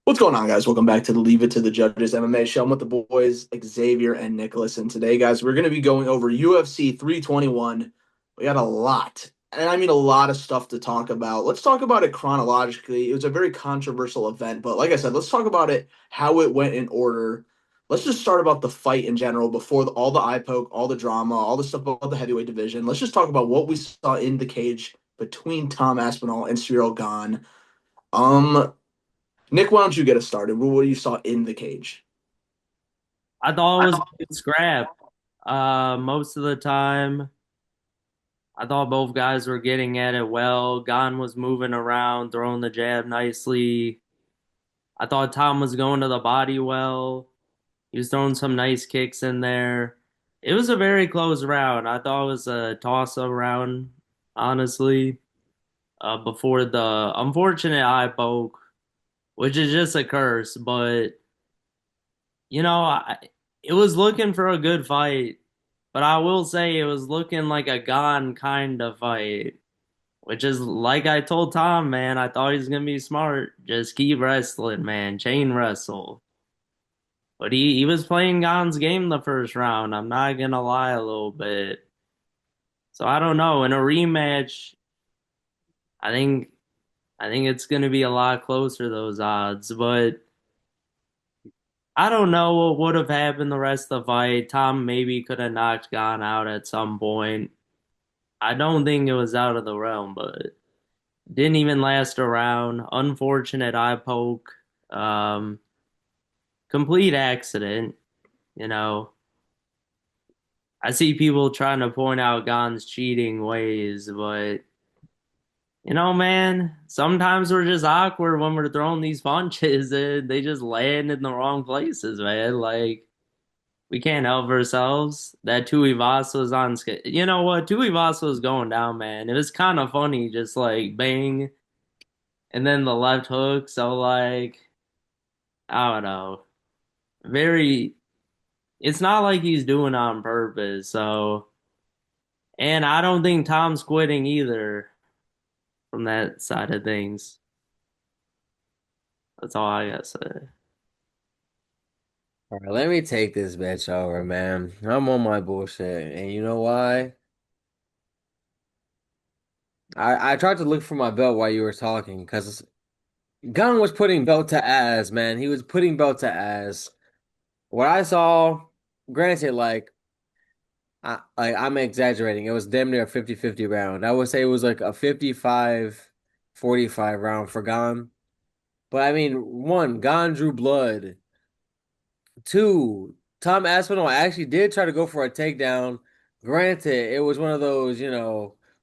What's going on, guys? Welcome back to the Leave It to the Judges MMA show. I'm with the boys, Xavier and Nicholas. And today, guys, we're going to be going over UFC 321. We got a lot, and I mean a lot of stuff to talk about. Let's talk about it chronologically. It was a very controversial event, but like I said, let's talk about it, how it went in order. Let's just start about the fight in general before all the eye poke, all the drama, all the stuff about the heavyweight division. Let's just talk about what we saw in the cage between Tom Aspinall and Cyril Gane. Um, Nick, why don't you get us started? What you saw in the cage? I thought it was a good scrap. Most of the time, I thought both guys were getting at it well. Gon was moving around, throwing the jab nicely. I thought Tom was going to the body well. He was throwing some nice kicks in there. It was a very close round. I thought it was a toss-up round, honestly. Before the unfortunate eye poke, which is just a curse, but you know, it was looking for a good fight. But I will say it was looking like a gone kind of fight, which is like I told Tom, man, I thought he was gonna be smart. Just keep wrestling, man. Chain wrestle. But he was playing Gon's game the first round. I'm not gonna lie a little bit. So I don't know. In a rematch, I think I think it's gonna be a lot closer those odds. But I don't know what would have happened the rest of the fight. Tom maybe could have knocked Gon out at some point. I don't think it was out of the realm, but didn't even last a round. Unfortunate eye poke. Um, Complete accident. You know, I see people trying to point out Gon's cheating ways, but man, sometimes we're just awkward when we're throwing these punches and they just land in the wrong places, man. Like, we can't help ourselves. That Tuivasa was on. You know what? Tuivasa was going down, man. It was kind of funny, just like bang, and then the left hook. So like, I don't know. Very. It's not like he's doing it on purpose. So, and I don't think Tom's quitting either from that side of things. That's all I gotta say. All right, let me take this bitch over, man. I'm on my bullshit. And you know why? I tried to look for my belt while you were talking because Gunn was putting belt to ass, man. He was putting belt to ass. What I saw, granted, I'm exaggerating. It was damn near a 50-50 round. I would say it was like a 55-45 round for Gon. But I mean, one, Gon drew blood. Two, Tom Aspinall actually did try to go for a takedown. Granted, it was one of those,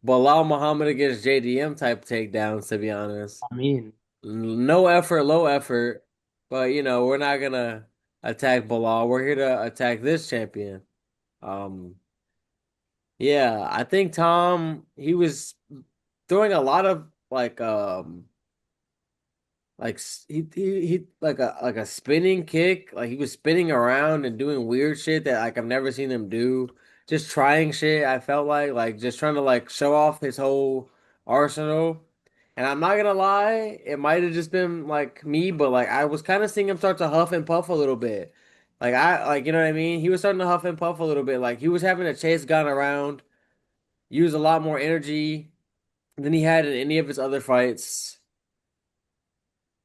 Bilal Muhammad against JDM type takedowns, to be honest. I mean, No effort, low effort. But, we're not gonna attack Bilal. We're here to attack this champion. Um, yeah, I think Tom, he was throwing a lot of he like a spinning kick, like he was spinning around and doing weird shit that like I've never seen him do. Just trying shit. I felt like just trying to like show off his whole arsenal. And I'm not gonna lie, it might have just been like me, but like I was kind of seeing him start to huff and puff a little bit. You know what I mean? He was starting to huff and puff a little bit. Like he was having a chase gun around, use a lot more energy than he had in any of his other fights.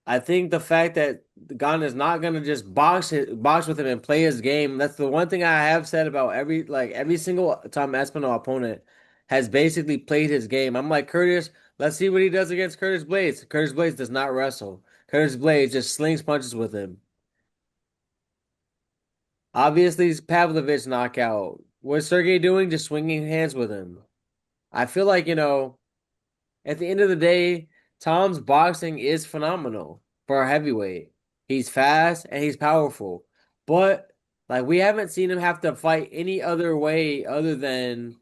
I think the fact that Gon is not gonna just box with him and play his game. That's the one thing I have said about every single Tom Aspinall opponent has basically played his game. I'm like Curtis. Let's see what he does against Curtis Blades. Curtis Blades does not wrestle. Curtis Blades just slings punches with him. Obviously, it's Pavlovich knockout. What's Sergey doing? Just swinging hands with him. I feel like at the end of the day, Tom's boxing is phenomenal for a heavyweight. He's fast and he's powerful. But like we haven't seen him have to fight any other way other than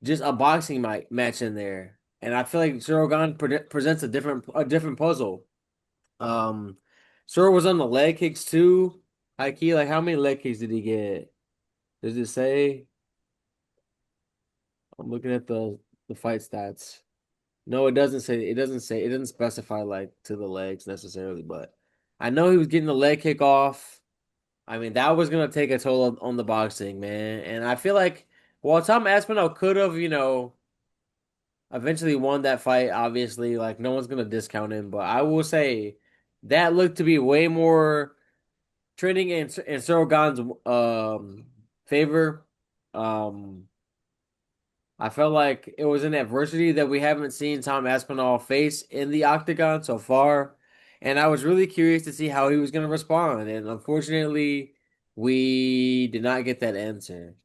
just a boxing match in there. And I feel like Sorogan presents a different puzzle. Um Soro was on the leg kicks too. High key, like how many leg kicks did he get? Does it say? I'm looking at the fight stats. No, it doesn't say. It doesn't say. It doesn't specify like to the legs necessarily, but. I know he was getting the leg kick off. I mean, that was gonna take a toll on the boxing, man. And I feel like while Tom Aspinall could have, eventually won that fight, obviously, like no one's gonna discount him. But I will say that looked to be way more trending in Cyril Gane's favor. Um, I felt like it was an adversity that we haven't seen Tom Aspinall face in the octagon so far. And I was really curious to see how he was going to respond. And unfortunately, we did not get that answer.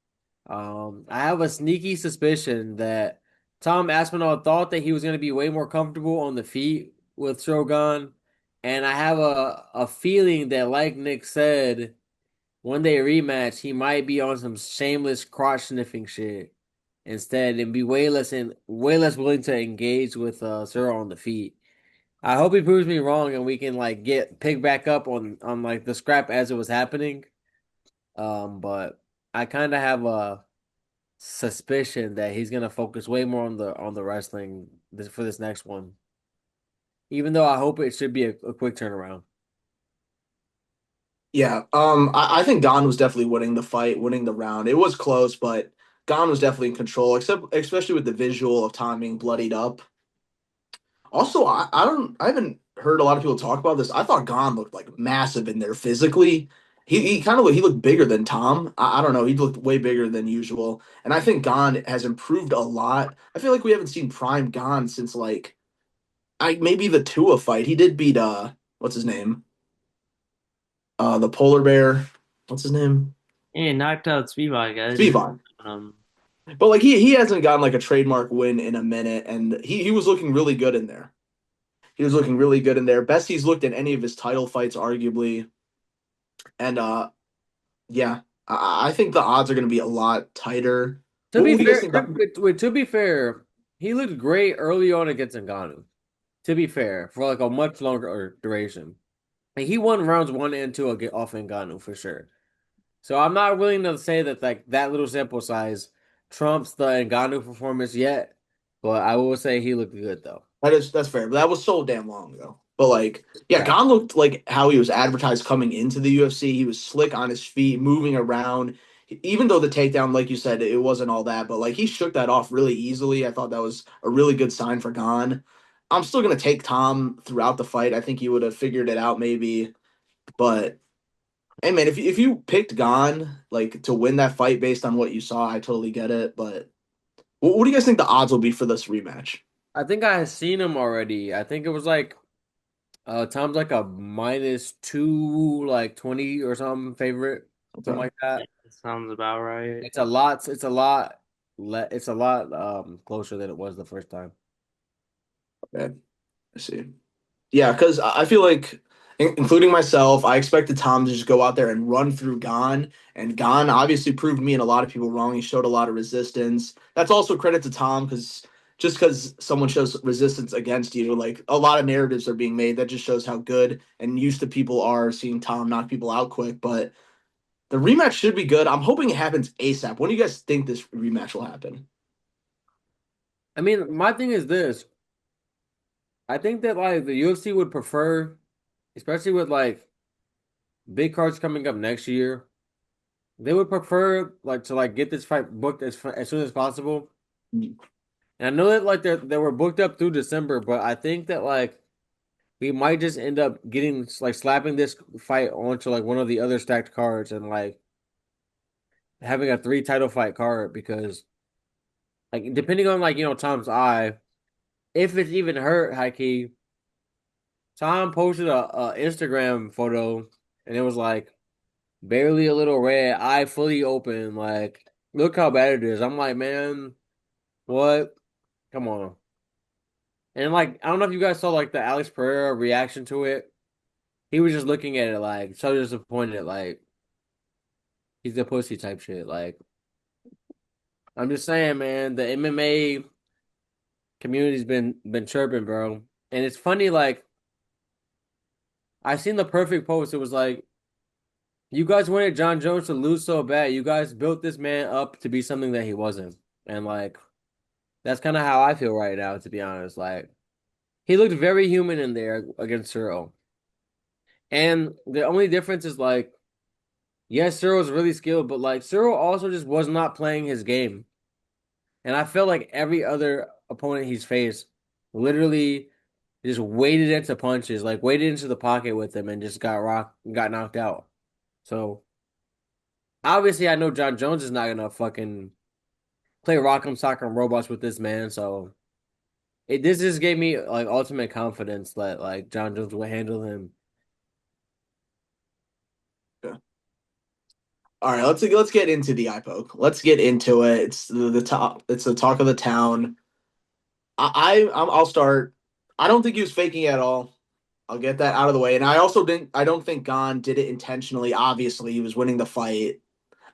I have a sneaky suspicion that Tom Aspinall thought that he was going to be way more comfortable on the feet with Shogun. And I have a feeling that, like Nick said, one day rematch, he might be on some shameless crotch sniffing shit instead and be way less willing to engage with Cyril on the feet. I hope he proves me wrong and we can like get pick back up on like the scrap as it was happening. But I kind of have a suspicion that he's gonna focus way more on the wrestling for this next one. Even though I hope it should be a quick turnaround. Yeah, I think Gon was definitely winning the fight, winning the round. It was close, but Gon was definitely in control, except especially with the visual of Tom being bloodied up. Also, I haven't heard a lot of people talk about this. I thought Gon looked like massive in there physically. He kind of he looked bigger than Tom. I don't know. He looked way bigger than usual, and I think Gon has improved a lot. I feel like we haven't seen prime Gon since like I maybe the Tua fight. He did beat what's his name? The polar bear. What's his name? He knocked out Spivak. I didn't. Speedball. Um, But like he hasn't gotten like a trademark win in a minute, and he was looking really good in there. He was looking really good in there. Best he's looked in any of his title fights, arguably. And yeah, I think the odds are going to be a lot tighter. To be What do you guys fair, think? About, to be fair, he looked great early on against Ngannou. To be fair, for like a much longer duration. Like he won rounds one and two off Ngannou for sure. So I'm not willing to say that like that little sample size trumps the Ngannou performance yet, but I will say he looked good though. that's fair, but that was so damn long ago. But like, yeah, Yeah. Gon looked like how he was advertised coming into the UFC. He was slick on his feet, moving around. Even though the takedown, like you said, it wasn't all that, but like he shook that off really easily. I thought that was a really good sign for Gon. I'm still gonna take Tom throughout the fight. I think he would have figured it out maybe, but hey man, if you picked Gon like to win that fight based on what you saw, I totally get it. But what do you guys think the odds will be for this rematch? I think I had seen him already. I think it was like Tom's like a -2, like 20 or something favorite, something Okay. like that. that sounds about right. It's a lot closer than it was the first time. Okay. I see. Yeah, because I feel like, including myself, I expected Tom to just go out there and run through Gon, and Gon obviously proved me and a lot of people wrong. He showed a lot of resistance. That's also credit to Tom because just because someone shows resistance against you, like a lot of narratives are being made that just shows how good and used to people are seeing Tom knock people out quick. But the rematch should be good. I'm hoping it happens ASAP. When do you guys think this rematch will happen? I mean, my thing is this. I think that like the UFC would prefer, especially with like big cards coming up next year, they would prefer like to like get this fight booked as soon as possible. And I know that like they were booked up through December, but I think that like we might just end up getting like slapping this fight onto like one of the other stacked cards and like having a three title fight card because like depending on like Tom's eye, if it's even hurt, high key, Tom posted a Instagram photo and it was like barely a little red, eye fully open. Like, look how bad it is. I'm like, man, what? Come on. And like, I don't know if you guys saw like the Alex Pereira reaction to it. He was just looking at it like so disappointed, like he's a pussy type shit. Like, I'm just saying, man, the MMA community's been chirping, bro. And it's funny, like I seen the perfect post. It was like, you guys wanted John Jones to lose so bad. You guys built this man up to be something that he wasn't. And like that's kind of how I feel right now, to be honest. Like he looked very human in there against Cyril. And the only difference is like, yes, Cyril's really skilled, but like Cyril also just was not playing his game. And I feel like every other opponent he's faced literally just waded into punches, like waded into the pocket with him and just got knocked out. So obviously I know John Jones is not gonna fucking play Rock'em Sock'em Robots with this man. So this just gave me like ultimate confidence that like John Jones will handle him. Yeah. All right, let's get into the eye poke. Let's get into it. It's the top. It's the talk of the town. I'll start. I don't think he was faking it at all. I'll get that out of the way. And I also didn't. I don't think Gon did it intentionally. Obviously, he was winning the fight.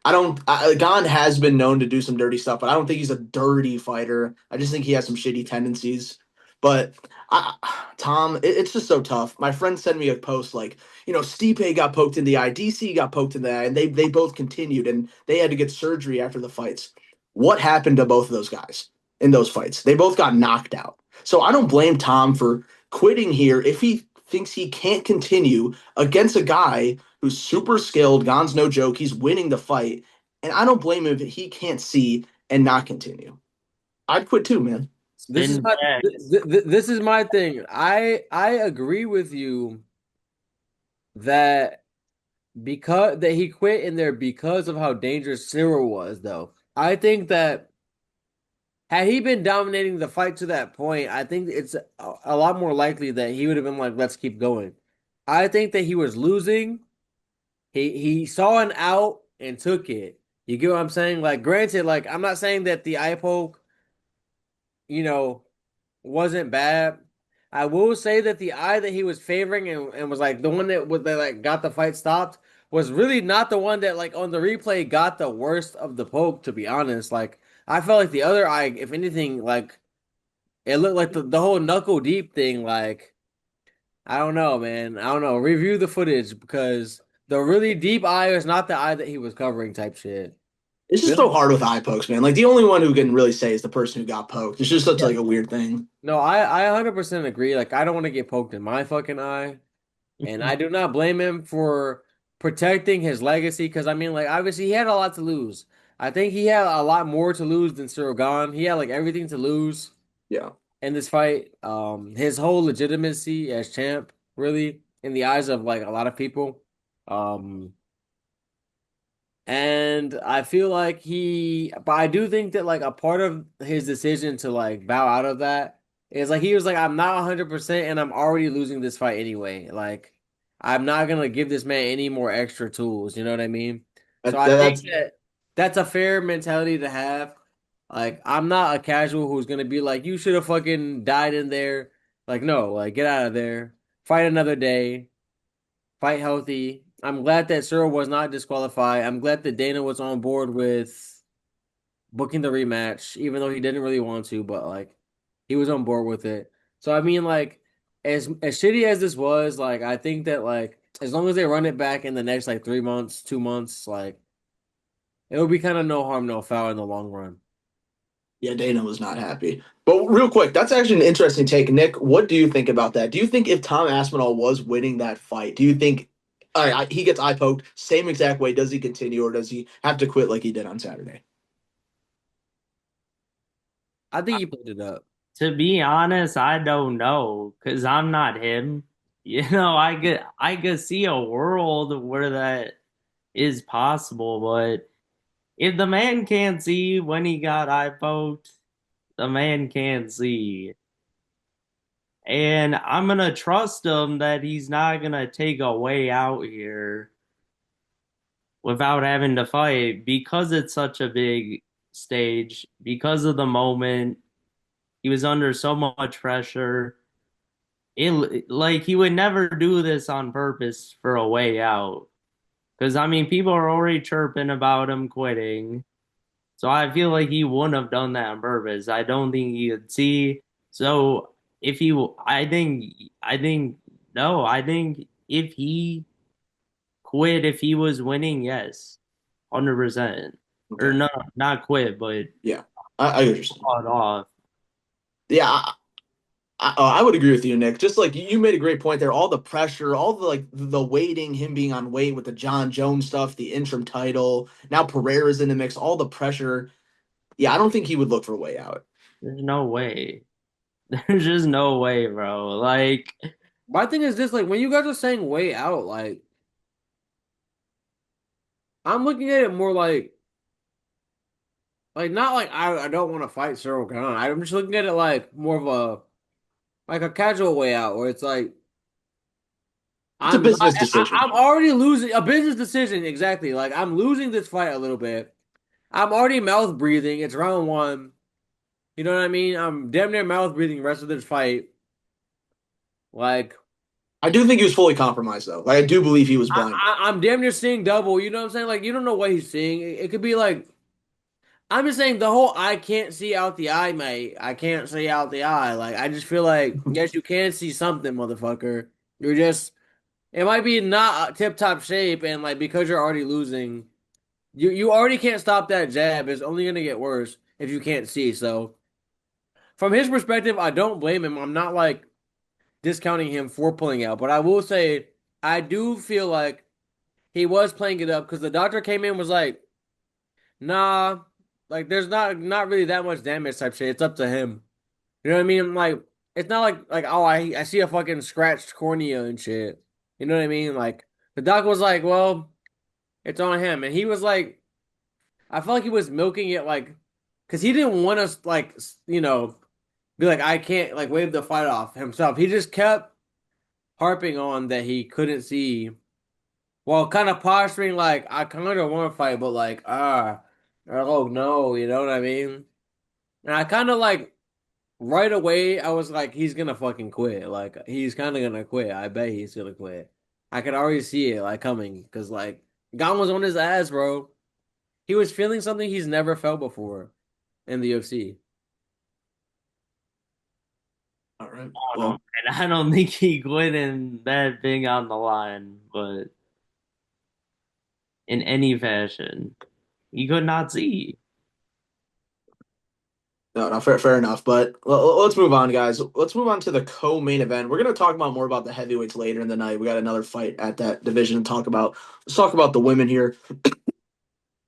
I don't. Gon has been known to do some dirty stuff, but I don't think he's a dirty fighter. I just think he has some shitty tendencies. But I, Tom, it's just so tough. My friend sent me a post like, Stipe got poked in the eye, DC got poked in the eye, and they both continued, and they had to get surgery after the fights. What happened to both of those guys in those fights? They both got knocked out. So I don't blame Tom for quitting here if he thinks he can't continue against a guy who's super skilled. Gon's no joke. He's winning the fight. And I don't blame him if he can't see and not continue. I'd quit too, man. This is Spin my checks. this is my thing. I agree with you that because that he quit in there because of how dangerous Cyril was, though. I think that had he been dominating the fight to that point, I think it's a lot more likely that he would have been like, let's keep going. I think that he was losing. He saw an out and took it. You get what I'm saying? Like, granted, like I'm not saying that the eye poke, you know, wasn't bad. I will say that the eye that he was favoring and was like the one that like got the fight stopped was really not the one that like on the replay got the worst of the poke, to be honest. Like I felt like the other eye, if anything, like it looked like the whole knuckle deep thing, like I don't know, man. I don't know. Review the footage because the really deep eye is not the eye that he was covering type shit. It's just so Bill? hard with eye pokes, man. Like the only one who can really say is the person who got poked. It's just such Yeah. like a weird thing. No, I 100% agree. Like I don't want to get poked in my fucking eye. And I do not blame him for protecting his legacy because I mean, like, obviously he had a lot to lose. I think he had a lot more to lose than Cyril Gahn. He had like everything to lose Yeah. in this fight. His whole legitimacy as champ, really, in the eyes of like a lot of people. Um, and I feel like but I do think that like a part of his decision to like bow out of that is like he was like, I'm not 100% and I'm already losing this fight anyway. Like, I'm not gonna give this man any more extra tools. You know what I mean? So I think That's that that's a fair mentality to have. Like, I'm not a casual who's gonna be like, you should have fucking died in there. Like, no, like, get out of there. Fight another day. Fight healthy. I'm glad that Cyril was not disqualified. I'm glad that Dana was on board with booking the rematch, even though he didn't really want to, but like he was on board with it. So I mean, like as shitty as this was, like I think that like as long as they run it back in the next like 3 months, 2 months, like it will be kind of no harm, no foul in the long run. Yeah, Dana was not happy. But real quick, that's actually an interesting take. Nick, what do you think about that? Do you think if Tom Aspinall was winning that fight, do you think all right, he gets eye poked, same exact way, does he continue or does he have to quit like he did on Saturday? I think he played it up. To be honest, I don't know because I'm not him. I could see a world where that is possible, but if the man can't see when he got eye poked, the man can't see. And I'm gonna trust him that he's not gonna take a way out here without having to fight because it's such a big stage, because of the moment. He was under so much pressure. It like he would never do this on purpose for a way out. Because I mean, people are already chirping about him quitting. So I feel like he wouldn't have done that on purpose. I don't think he could see. So if he, I think, no, I think if he quit, if he was winning, yes, 100%. Or Okay. no, not quit, but Yeah. I understand. cut off. Yeah, I would agree with you, Nick. Just like you made a great point there, all the pressure, all the like the waiting, him being on weight with the John Jones stuff, the interim title. Now Pereira's in the mix, all the pressure. Yeah, I don't think he would look for a way out. There's no way. There's just no way, bro. Like, My thing is this, like when you guys are saying way out, I'm looking at it more like not like I don't want to fight Cyril Gane. I'm just looking at it like more of a like a casual way out where it's like It's a I'm not business decision. I'm already losing a business decision exactly. Like I'm losing this fight a little bit. I'm already mouth breathing. It's round one. You know what I mean? I'm damn near mouth breathing the rest of this fight. Like I do think he was fully compromised though. Like I do believe he was blinded. I'm damn near seeing double. You know what I'm saying? Like you don't know what he's seeing. It could be like I'm just saying the whole I can't see out the eye, mate. I can't see out the eye. Like I just feel like yes, you can see something, motherfucker. You're just it might be not tip top shape, and like because you're already losing, you already can't stop that jab. It's only gonna get worse if you can't see. So from his perspective, I don't blame him. I'm not like discounting him for pulling out, but I will say I do feel like he was playing it up because the doctor came in and was like, nah, like there's not really that much damage type shit. It's up to him. You know what I mean? Like it's not like oh I see a fucking scratched cornea and shit. You know what I mean? Like the doc was like, well, it's on him, and he was like, I felt like he was milking it like, because he didn't want us like be like I can't like wave the fight off himself. He just kept harping on that he couldn't see while kind of posturing like I kind of want to fight, but like oh no, you know what I mean? And I kind of like right away I was like he's gonna fucking quit. Like he's kind of gonna quit. I bet he's gonna quit. I could already see it like coming because like Gon was on his ass, bro. He was feeling something he's never felt before in the UFC. All right. I don't know, Well, man. I don't think he quit in that being on the line, but in any fashion, he could not see. no, fair enough. But let's move on, guys. Let's move on to the co-main event. We're gonna talk about more about the heavyweights later in the night. We got another fight at that division to talk about. Let's talk about the women here.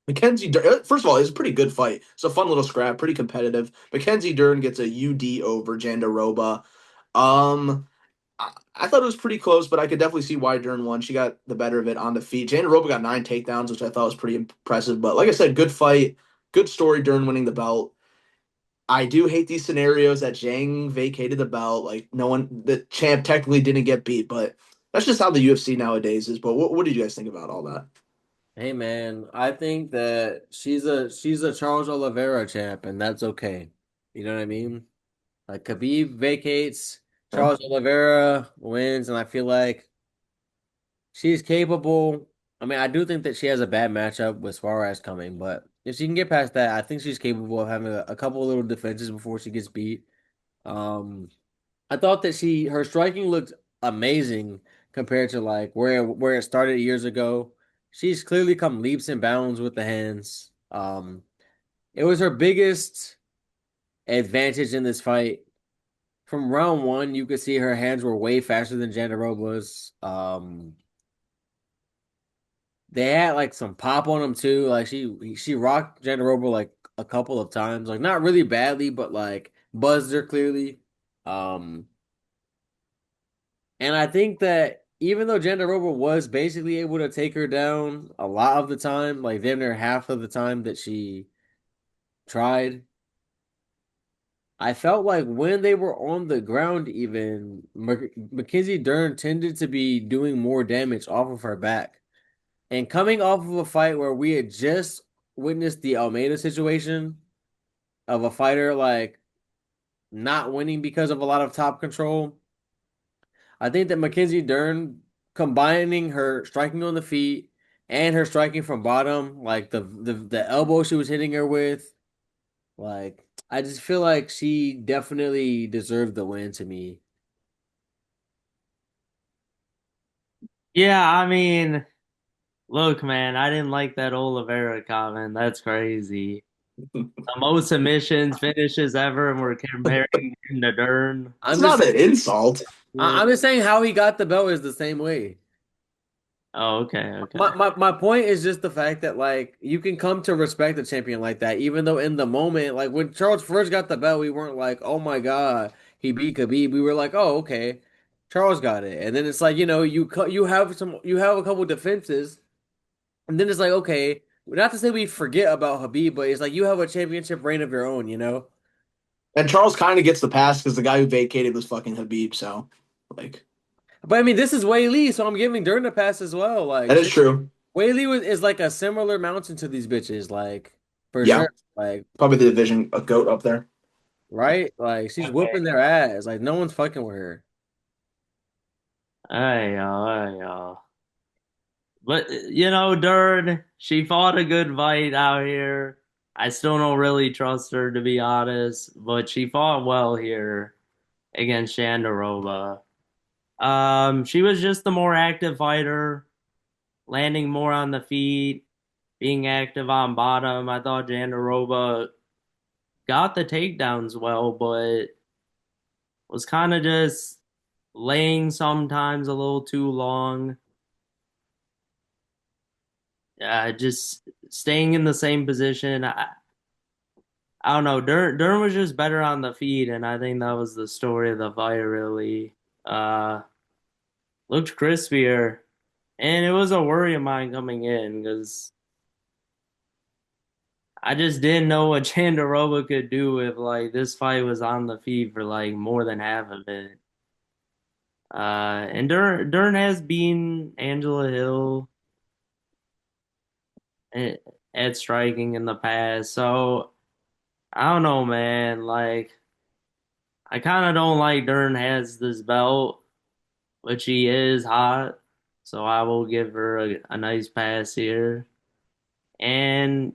First of all, it's a pretty good fight. It's a fun little scrap, pretty competitive. Mackenzie Dern gets a UD over Jandaroba. Um, I thought it was pretty close, but I could definitely see why Dern won. She got the better of it on the feet. Jandaroba got 9 takedowns, which I thought was pretty impressive. But like I said, good fight, good story. Dern winning the belt. I do hate these scenarios that Zhang vacated the belt. Like no one, the champ technically didn't get beat, but that's just how the UFC nowadays is. But what did you guys think about all that? Hey man, I think that she's a Charles Oliveira champ, and that's okay. You know what I mean? Like Khabib vacates, Yeah. Charles Oliveira wins, and I feel like she's capable. I mean, I do think that she has a bad matchup with Suarez coming, but if she can get past that, I think she's capable of having a couple of little defenses before she gets beat. Um, I thought that her striking looked amazing compared to like where it started years ago. She's clearly come leaps and bounds with the hands. It was her biggest advantage in this fight. From round one, you could see her hands were way faster than Jandiroba's. They had like some pop on them too. Like she rocked Jandiroba like a couple of times, like not really badly, but like buzzed her clearly. Um, And I think that even though Jandiroba was basically able to take her down a lot of the time, like damn near half of the time that she tried, I felt like when they were on the ground, even Mackenzie Dern tended to be doing more damage off of her back. And coming off of a fight where we had just witnessed the Almeida situation of a fighter like not winning because of a lot of top control. I think that Mackenzie Dern combining her striking on the feet and her striking from bottom, like the elbow she was hitting her with, like I just feel like she definitely deserved the win to me. Yeah, I mean, look, man, I didn't like that Oliveira comment. That's crazy. The most submissions, finishes ever, and we're comparing him to Dern. It's I'm just not an insult. Yeah. I'm just saying how he got the belt is the same way. Oh, okay, My, okay. my my point is just the fact that like you can come to respect a champion like that, even though in the moment, like when Charles first got the belt, we weren't like, oh my God, he beat Khabib. We were like, oh, okay, Charles got it. And then it's like, you have a couple defenses, and then it's like, okay, not to say we forget about Khabib, but it's like you have a championship reign of your own, you know? And Charles kind of gets the pass because the guy who vacated was fucking Habib. So, like, But I mean, this is Wei Lee, so I'm giving Durden a pass as well. Like that is shit. true. Wei Lee is like a similar mountain to these bitches, like for Yeah, sure. Like probably the division a goat up there. right? Like she's whooping their ass. Like no one's fucking with her. Hey, y'all, hey, y'all. But Dern, she fought a good fight out here. I still don't really trust her to be honest, but she fought well here against Shandarova. She was just the more active fighter, landing more on the feet, being active on bottom. I thought Shandarova got the takedowns well, but was kind of just laying sometimes a little too long. Just staying in the same position. I don't know. Durham was just better on the feet, and I think that was the story of the fight, really. Uh, Looked crispier, and it was a worry of mine coming in because I just didn't know what Chandarova could do if like this fight was on the feet for like more than half of it. And Dern has been Angela Hill at, at striking in the past, so I don't know, man. Like I kind of don't like Dern has this belt, but she is hot, so I will give her a nice pass here. And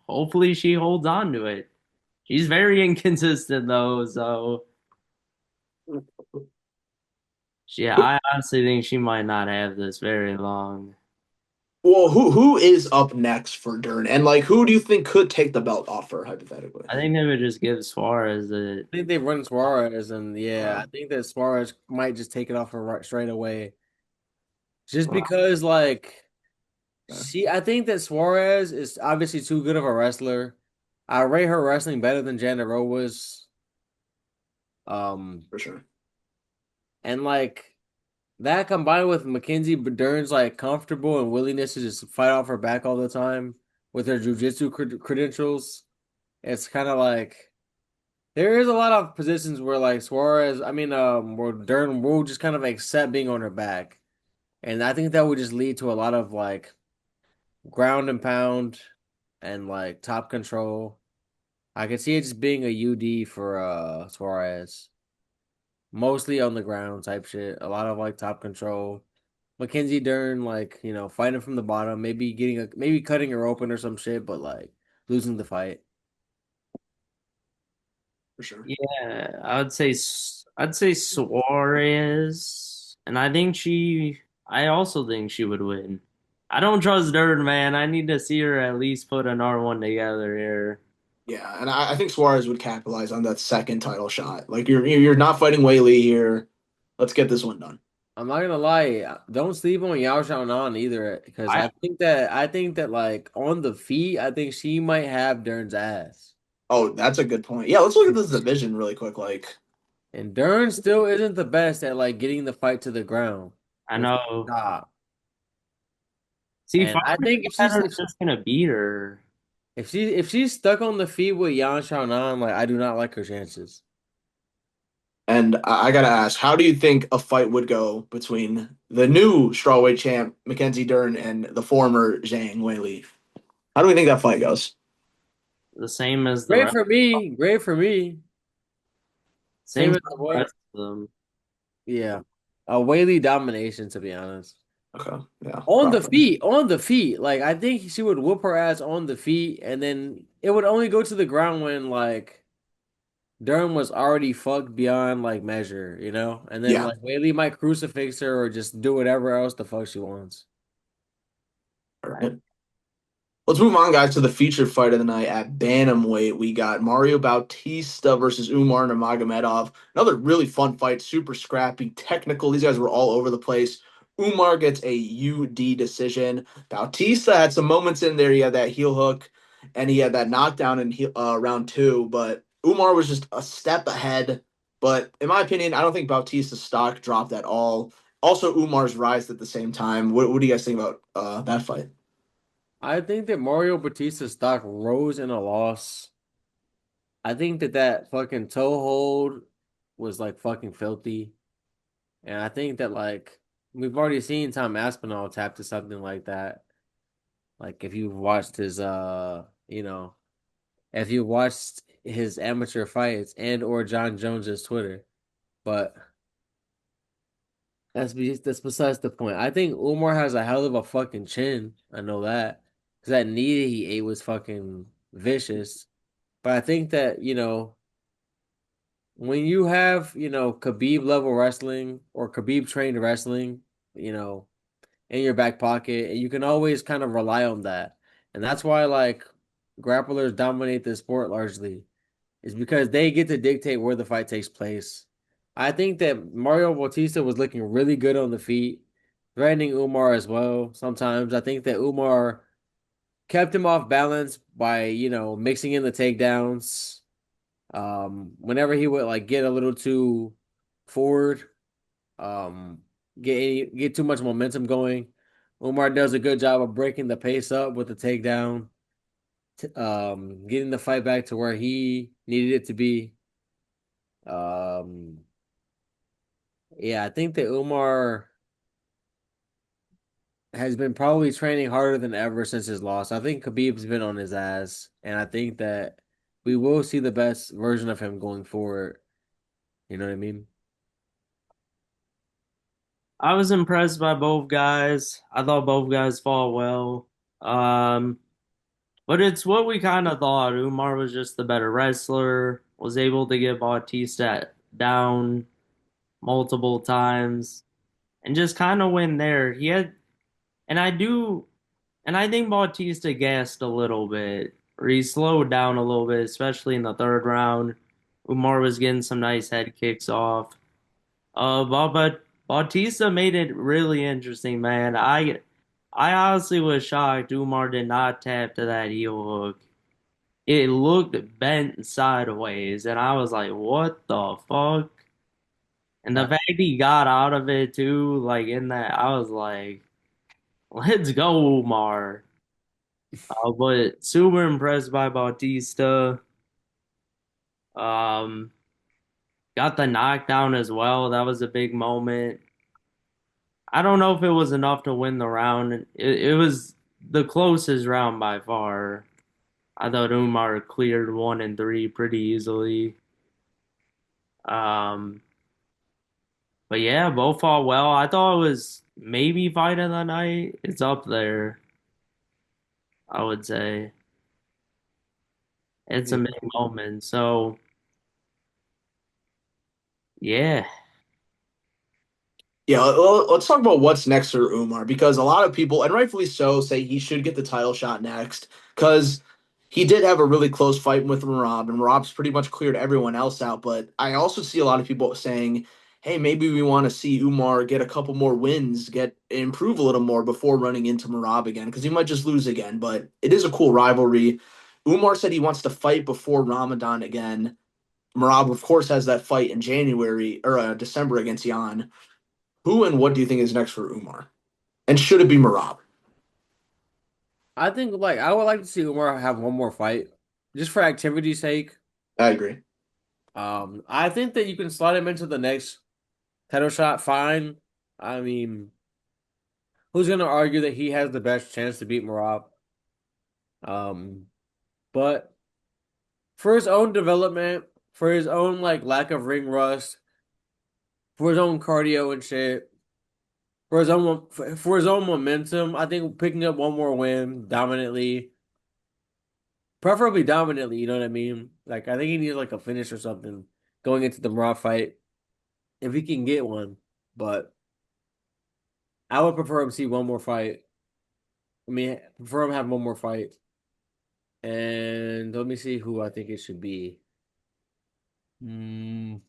hopefully she holds on to it. She's very inconsistent though, so I honestly think she might not have this very long. Well, who is up next for Dern, and like who do you think could take the belt off her hypothetically? I think they would just give Suarez it. I think they run Suarez, and yeah, Uh, I think that Suarez might just take it off her right straight away. Just uh, because, like, uh, I think that Suarez is obviously too good of a wrestler. I rate her wrestling better than Jandiroba's. Um, for sure, and like that combined with Mackenzie Dern's like comfortable and willingness to just fight off her back all the time with her jujitsu credentials, it's kind of like there is a lot of positions where like where Dern will just kind of accept being on her back, and I think that would just lead to a lot of like ground and pound and like top control. I could see it just being a UD for Suarez. Mostly on the ground type shit. A lot of like top control. Mackenzie Dern, like, fighting from the bottom, maybe cutting her open or some shit, but like losing the fight. for sure. Yeah, I'd say Suarez, and I also think she would win. I don't trust Durden, man. I need to see her at least put an R1 together here. Yeah, and I think Suarez would capitalize on that second title shot. Like you're not fighting Whaley here. Let's get this one done. I'm not gonna lie, don't sleep on Yao Xiaonan either, because I I think that like on the feet, I think she might have Dern's ass. Oh, that's a good point. Yeah, let's look at this division really quick. Like, And Dern still isn't the best at like getting the fight to the ground I with know. stop. See, And fighter I think if she's competitor's just gonna beat her. if she's stuck on the feet with Yan Xiaonan, like I do not like her chances. and I gotta ask, how do you think a fight would go between the new strawweight champ Mackenzie Dern and the former Zhang Weili? How do we think that fight goes? The same as the Great rest. for me. Great for me. Same Same as as the the what? rest of them. Yeah. A Whaley domination, to be honest. Okay, yeah, On the probably feet, on the feet. Like I think she would whoop her ass on the feet, and then it would only go to the ground when like Durham was already fucked beyond like measure, And then yeah. like Whaley might crucifix her or just do whatever else the fuck she wants. All right. Let's move on, guys, to the featured fight of the night at bantamweight. We got Mario Bautista versus Umar Nurmagomedov. Another really fun fight, super scrappy, technical. These guys were all over the place. Umar gets a UD decision. Bautista had some moments in there. He had that heel hook, and he had that knockdown in round two. But Umar was just a step ahead. But in my opinion, I don't think Bautista's stock dropped at all. Also, Umar's rise at the same time. What do you guys think about that fight? I think that Mario Batista's stock rose in a loss. I think that that fucking toe hold was like fucking filthy. And I think that like we've already seen Tom Aspinall tap to something like that. Like if you've watched his if you watched his amateur fights and or John Jones's Twitter. But that's besides the point. I think Umar has a hell of a fucking chin. I know that. Cause that knee that he ate was fucking vicious. But I think that, when you have, Khabib level wrestling or Khabib trained wrestling, you know, in your back pocket, and you can always kind of rely on that. And that's why like grapplers dominate the sport largely, is because they get to dictate where the fight takes place. I think that Mario Bautista was looking really good on the feet, threatening Umar as well. Sometimes I think that Umar kept him off balance by, mixing in the takedowns. Whenever he would like get a little too forward, um, get too much momentum going, Umar does a good job of breaking the pace up with the takedown, getting the fight back to where he needed it to be. Um, yeah, I think that Umar has been probably training harder than ever since his loss. I think Khabib's been on his ass, and I think that we will see the best version of him going forward. You know what I mean? I was impressed by both guys. I thought both guys fought well. Um, but it's what we kind of thought. Umar was just the better wrestler, was able to get Bautista down multiple times, and just kind of win there. And I do, and I think Bautista gassed a little bit, or he slowed down a little bit, especially in the third round. Umar was getting some nice head kicks off. But Bautista made it really interesting, man. I honestly was shocked Umar did not tap to that heel hook. It looked bent sideways, and I was like, what the fuck? And the Yeah. fact he got out of it too, like in that, I was like, let's go, Umar. But super impressed by Bautista. Um, got the knockdown as well. That was a big moment. I don't know if it was enough to win the round. It was the closest round by far. I thought Umar cleared one and three pretty easily. Um, but yeah, both fought well. I thought it was maybe fight of the night. It's up there, I would say. It's a Yeah. big moment. So yeah, Yeah, let's talk about what's next for Umar because a lot of people, and rightfully so, say he should get the title shot next because he did have a really close fight with Marab, and Marab's pretty much cleared everyone else out. But I also see a lot of people saying, "Hey, maybe we want to see Umar get a couple more wins, get improve a little more before running into Marab again because he might just lose again." But it is a cool rivalry. Umar said he wants to fight before Ramadan again. Marab, of course, has that fight in January or December against Jan. Who and what do you think is next for Umar? And should it be Marab? I think like I would like to see Umar have one more fight, just for activity's sake. I agree. I think that you can slide him into the next title shot. Fine. I mean, who's gonna argue that he has the best chance to beat Marab? Um, but for his own development, for his own like lack of ring rust, for his own cardio and shit, for his own momentum, I think picking up one more win dominantly, preferably dominantly. You know what I mean? Like I think he needs like a finish or something going into the Marab fight if he can get one. But I would prefer him see one more fight I mean, prefer him to have one more fight. And let me see who I think it should be. Mm,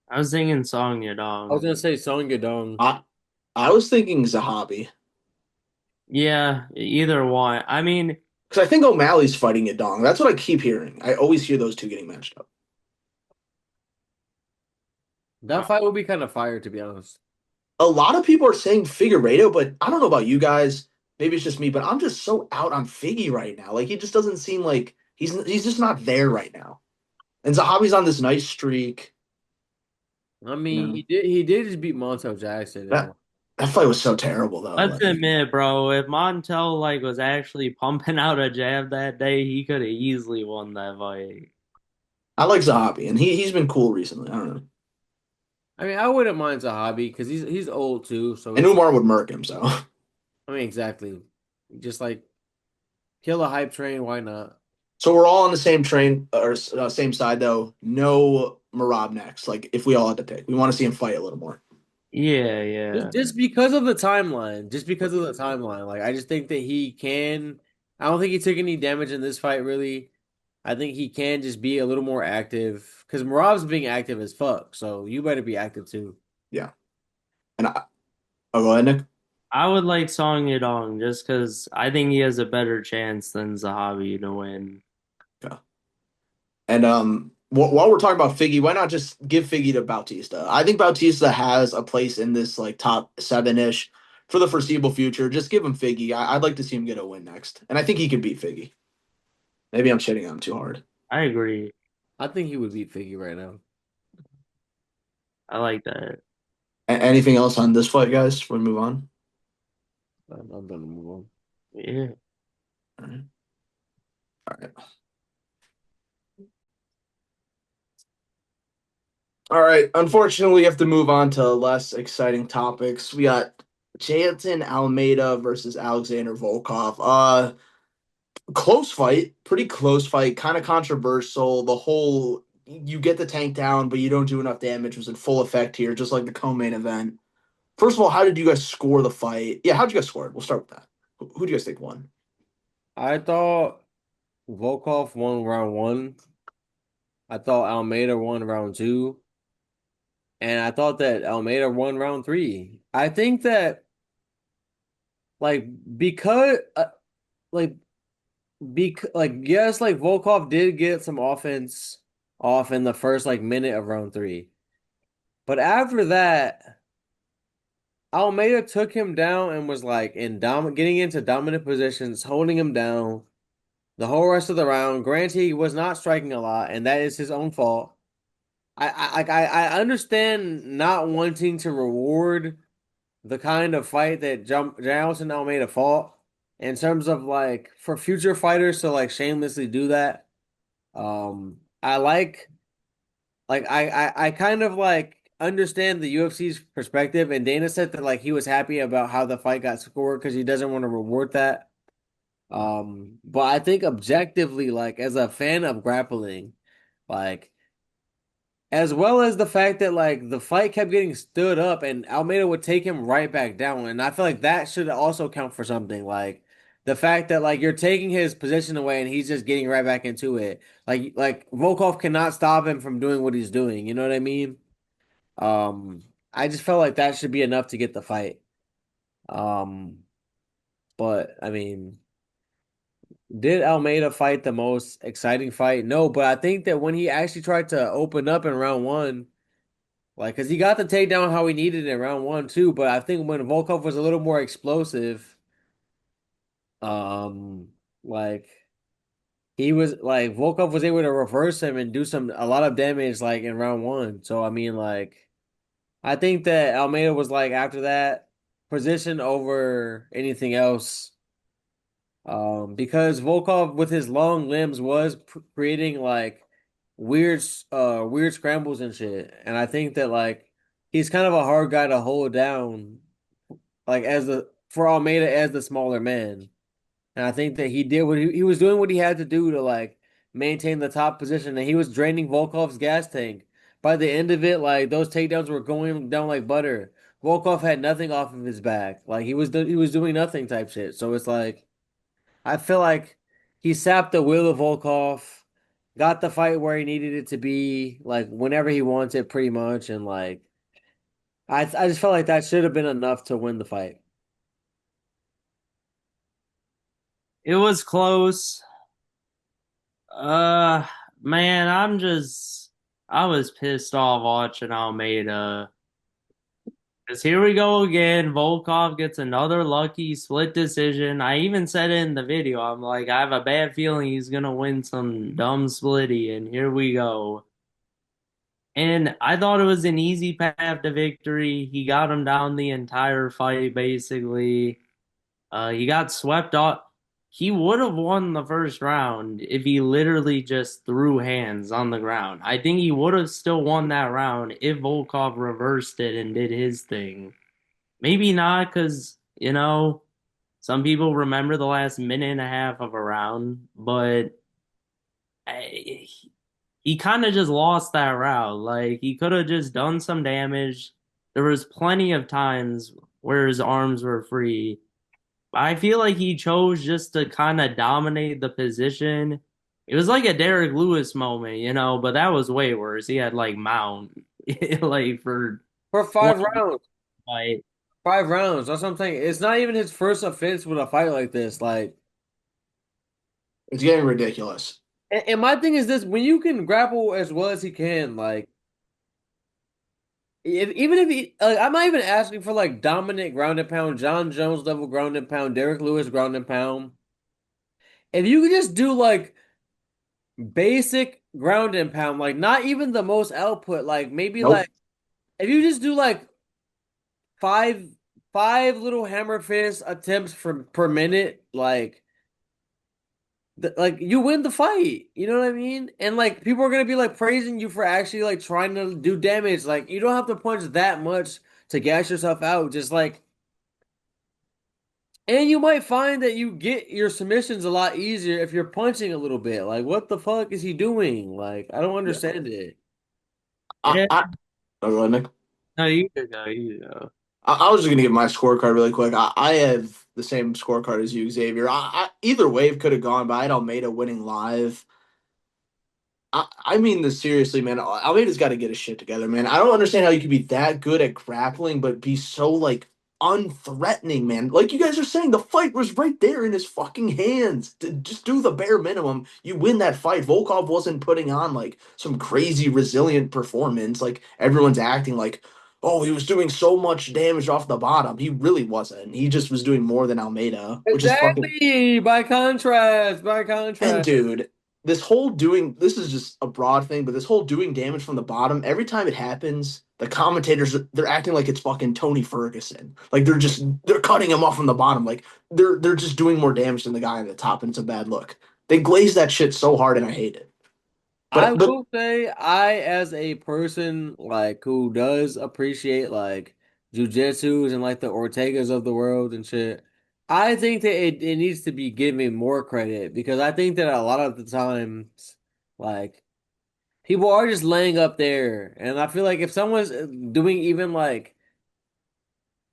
I was thinking Song I was Yadong. gonna say Song Yadong. I I was thinking Zahabi Yeah, either one. I mean, because I think O'Malley's fighting Yadong. That's what I keep hearing. I always hear those two getting matched up. That fight would be kind of fire, to be honest. A lot of people are saying Figueiredo, but I don't know about you guys. Maybe it's just me, but I'm just so out on Figgy right now. Like he just doesn't seem like he's just not there right now. And Zahabi's on this nice streak. I You mean, know he did just beat Montel Jackson, and that that fight was so terrible though. let's Like admit, bro, if Montel like was actually pumping out a jab that day, he could have easily won that fight. I like Zahabi, and he's been cool recently. I don't know. I mean, I wouldn't mind Zahabi because he's old too. So And it's Umar would murk him. So I mean, exactly. Just like kill a hype train, why not? so we're all on the same train or same side though. No Marab next. Like if we all had to pick, we want to see him fight a little more. Yeah, yeah. Just because of the timeline, just because of the timeline. Like I just think that he can. I don't think he took any damage in this fight, really. I think he can just be a little more active because Marab's being active as fuck. So you better be active too. Yeah. And I'll go ahead, Nick. I would like Song Yadong just because I think he has a better chance than Zahavi to win. Yeah. And while we're talking about Figgy, why not just give Figgy to Bautista? I think Bautista has a place in this like top seven ish for the foreseeable future. Just give him Figgy. I'd like to see him get a win next, and I think he could beat Figgy. Maybe I'm shitting on him too hard. I agree. I think he would beat Figgy right now. I like that. Anything else on this fight, guys? Before we move on. I'm gonna move on. Yeah. All right. All right. All right. Unfortunately, we have to move on to less exciting topics. We got Jansen Almeida versus Alexander Volkov. Close fight, pretty close fight, kind of controversial. The whole you get the tank down, but you don't do enough damage was in full effect here, just like the co-main event. First of all, how did you guys score the fight? Yeah, how'd you guys score it? We'll start with that. Who do you guys think won? I thought Volkov won round one. I thought Almeida won round two. And I thought that Almeida won round three. I think that like because like yes, like Volkov did get some offense off in the first like minute of round three. But after that, Almeida took him down and was like getting into dominant positions, holding him down the whole rest of the round. Granted, he was not striking a lot, and that is his own fault. I understand not wanting to reward the kind of fight that Jailson Almeida fought in terms of like for future fighters to like shamelessly do that. I I kind of like understand the UFC's perspective, and Dana said that like he was happy about how the fight got scored because he doesn't want to reward that. But I think objectively, like as a fan of grappling, like as well as the fact that like the fight kept getting stood up and Almeida would take him right back down. And I feel like that should also count for something. Like the fact that like you're taking his position away and he's just getting right back into it. Like Volkov cannot stop him from doing what he's doing. You know what I mean? Um, I just felt like that should be enough to get the fight. Um, but I mean, did Almeida fight the most exciting fight? No, but I think that when he actually tried to open up in round one. Like, cause he got the takedown how he needed in round one too, but I think when Volkov was a little more explosive, um, like he was like Volkov was able to reverse him and do a lot of damage like in round one. So I mean, like I think that Almeida was like after that position over anything else. Because Volkov with his long limbs was creating like weird scrambles and shit. And I think that like he's kind of a hard guy to hold down, like as the for Almeida as the smaller man. And I think that he did what he was doing what he had to do to like maintain the top position, and he was draining Volkov's gas tank. By the end of it, like those takedowns were going down like butter. Volkov had nothing off of his back. Like he was doing nothing type shit. So it's like I feel like he sapped the will of Volkov, got the fight where he needed it to be, like whenever he wants it, pretty much, and like I just felt like that should have been enough to win the fight. It was close. Uh, man, I was pissed off watching Almeida. Because here we go again. Volkov gets another lucky split decision. I even said it in the video. I'm like, I have a bad feeling he's gonna win some dumb splitty, and here we go. And I thought it was an easy path to victory. He got him down the entire fight, basically. He got swept off. He would have won the first round if he literally just threw hands on the ground. I think he would have still won that round if Volkov reversed it and did his thing. Maybe not, because, some people remember the last minute and a half of a round, but I, he kind of just lost that round. Like, he could have just done some damage. There was plenty of times where his arms were free. I feel like he chose just to kind of dominate the position. It was like a Derek Lewis moment, but that was way worse. He had like Mount like for For 20 5 rounds. fight. 5 rounds. That's what I'm saying. It's not even his first offense with a fight like this. Like, It's getting ridiculous. and my thing is this: when you can grapple as well as he can, like, even if he, like, I'm not even asking for like dominant ground and pound, John Jones level ground and pound, Derek Lewis ground and pound. If you could just do like basic ground and pound, like not even the most output, like maybe Nope. like if you just do like five five little hammer fist attempts per minute, like you win the fight. You know what I mean? And like people are gonna be like praising you for actually like trying to do damage. Like you don't have to punch that much to gas yourself out. Just like and you might find that you get your submissions a lot easier if you're punching a little bit. Like what the fuck is he doing? Like I don't Yeah. understand it. Yeah, I oh, go ahead, Nick. no, you could go, you could go. I was just gonna give my scorecard really quick. I have the same scorecard as you, Xavier. Either wave could have gone, but I had Almeida winning live. I mean this seriously, man. Almeida's got to get his shit together, man. I don't understand how you could be that good at grappling, but be so like unthreatening, man. Like you guys are saying, the fight was right there in his fucking hands. Just do the bare minimum. You win that fight. Volkov wasn't putting on like some crazy resilient performance. Like everyone's acting like, oh, he was doing so much damage off the bottom. He really wasn't. He just was doing more than Almeida, which is fucking. Exactly. By And contrast. dude, this is just a broad thing, but this whole doing damage from the bottom, every time it happens, the commentators they're acting like it's fucking Tony Ferguson. Like they're cutting him off from the bottom. Like they're just doing more damage than the guy at the top, and it's a bad look. They glaze that shit so hard and I hate it. I But will say, as a person like who does appreciate like jujitsus and like the Ortegas of the world and shit, I think that it needs to be given more credit because I think that a lot of the times, like people are just laying up there, and I feel like if someone's doing even like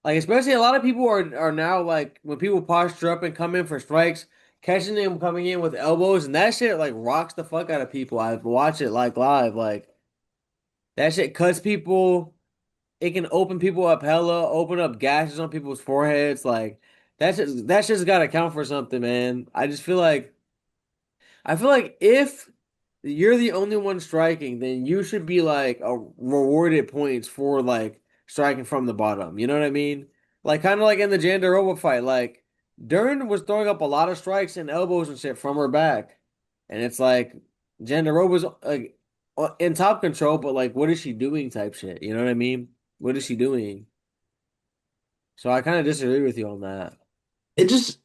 especially a lot of people are now like when people posture up and come in for strikes, catching them coming in with elbows and that shit like rocks the fuck out of people. I watch it like live, like that shit cuts people. It can open people up hella, open up gashes on people's foreheads. Like that shit's got to count for something, man. I feel like if you're the only one striking, then you should be like rewarded points for like striking from the bottom. You know what I mean? Like kind of like in the Jandaroba fight, like Dern was throwing up a lot of strikes and elbows and shit from her back, and it's like Jandaroba's like in top control, but like what is she doing type shit? You know what I mean? What is she doing? So I kind of disagree with you on that. it just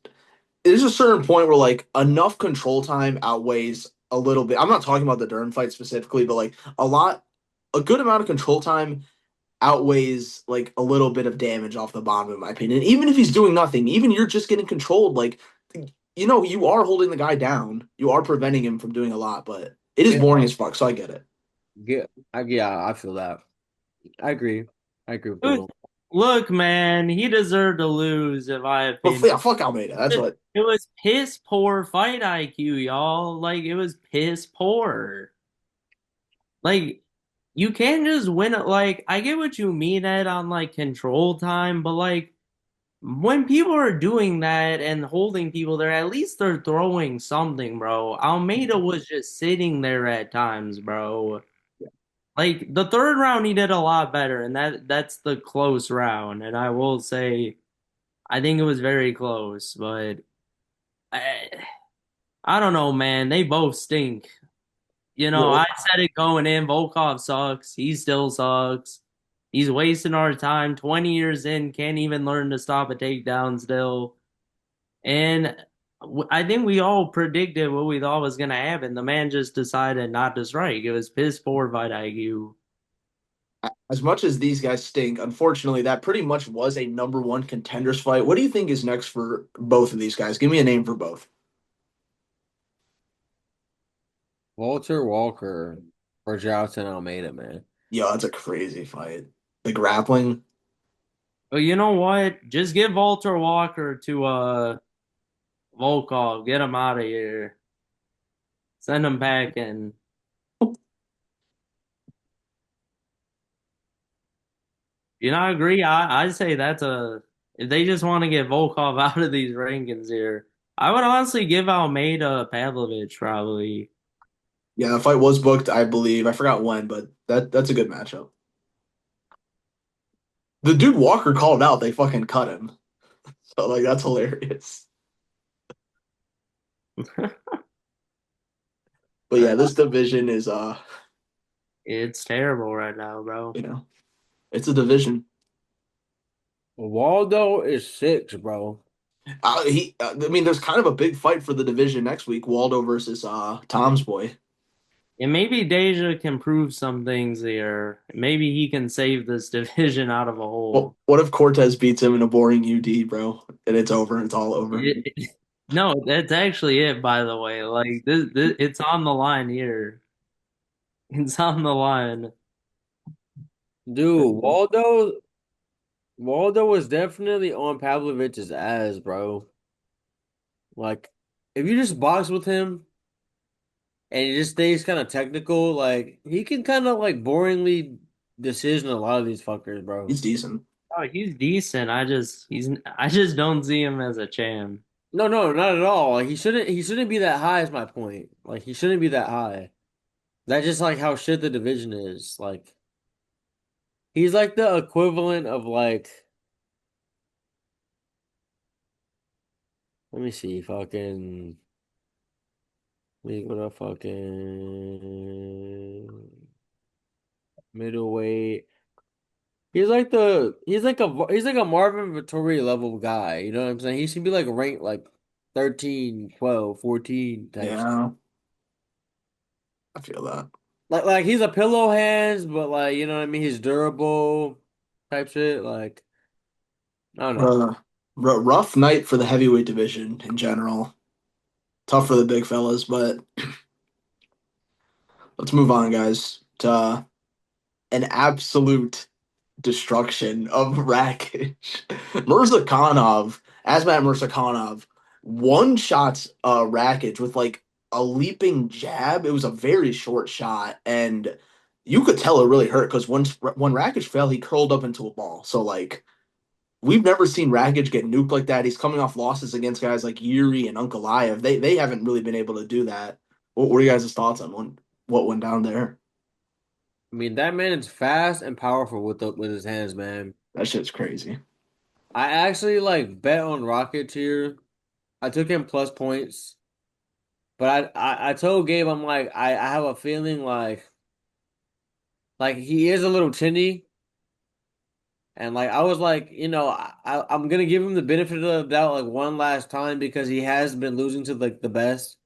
there's a certain point where like enough control time outweighs a little bit. I'm not talking about the Dern fight specifically, but like a good amount of control time outweighs like a little bit of damage off the bottom, in my opinion. Even if he's doing nothing, even you're just getting controlled, like you are holding the guy down. You are preventing him from doing a lot, but it is Yeah, boring as fuck, so I get it. yeah, I feel that. I agree. I agree with It was, both. Look, man, he deserved to lose, in my But opinion. yeah, fuck Almeida. That's what. It was piss poor fight IQ, y'all. Like it was piss poor. Like you can't just win it. Like I get what you mean, Ed, on like control time, but like when people are doing that and holding people there, at least they're throwing something, bro. Almeida was just sitting there at times, bro. Like the third round, he did a lot better, and that's the close round. And I will say, I think it was very close, but I, I don't know, man. They both stink. You know, Well, I said it going in. Volkov sucks. He still sucks. He's wasting our time. 20 years in, can't even learn to stop a takedown still. And I think we all predicted what we thought was going to happen. The man just decided not to strike. It was piss poor fight IQ. as much as these guys stink, unfortunately, that pretty much was a number one contenders fight. What do you think is next for both of these guys? Give me a name for both. Walter Walker or Jailton Almeida, man. Yo, that's a crazy fight. The grappling. But you know what? Just give Walter Walker to Volkov. Get him out of here. Send him back in. You not agree? I'd say that's a if they just want to get Volkov out of these rankings here. I would honestly give Almeida Pavlovich probably. Yeah, the fight was booked, I believe. I forgot when, but that's a good matchup. The dude Walker called out, they fucking cut him. So like that's hilarious. But yeah, this division is It's terrible right now, bro. you know, it's a division. Waldo is six, bro. I mean, there's kind of a big fight for the division next week. Waldo versus Tom's boy. And maybe Deja can prove some things here. Maybe he can save this division out of a Well, hole. what if Cortez beats him in a boring UD, bro? And it's over. It's all over. No, that's actually it, by the way. Like this, it's on the line here. It's on the line. Dude, Waldo was definitely on Pavlovich's ass, bro. Like, if you just box with him and he just stays kind of technical, like he can kind of like boringly decision a lot of these fuckers, bro. He's decent. Oh, he's decent. I just don't see him as a champ. No, no, not at all. Like he shouldn't be that high is my point. Like he shouldn't be that high. That's just like how shit the division is. Like he's like the equivalent of like let me see, fucking let me go to fucking middleweight. He's like a Marvin Vittori level guy, you know what I'm saying? He should be like ranked like 13, 12, 14 type shit. Yeah, I feel that. Like he's a pillow hands, but like you know what I mean, he's durable type shit. Like I don't know. Uh, rough night for the heavyweight division in general. Tough for the big fellas, but let's move on, guys, to an absolute destruction of Rakic. Mirzakhanov, Asmat Mirzakhanov, one shots Rakic with like a leaping jab. It was a very short shot, and you could tell it really hurt because when Rakic fell, he curled up into a ball. So like we've never seen Rakic get nuked like that. He's coming off losses against guys like Yuri and Ankalaev. They haven't really been able to do that. What are you guys' thoughts on what went down there? I mean, that man is fast and powerful with his hands, man. That shit's crazy. I actually like bet on Rockets here. I took him plus points, but I told Gabe I'm like I have a feeling like he is a little chinny, and like I was like I'm gonna give him the benefit of the doubt like one last time because he has been losing to like the best,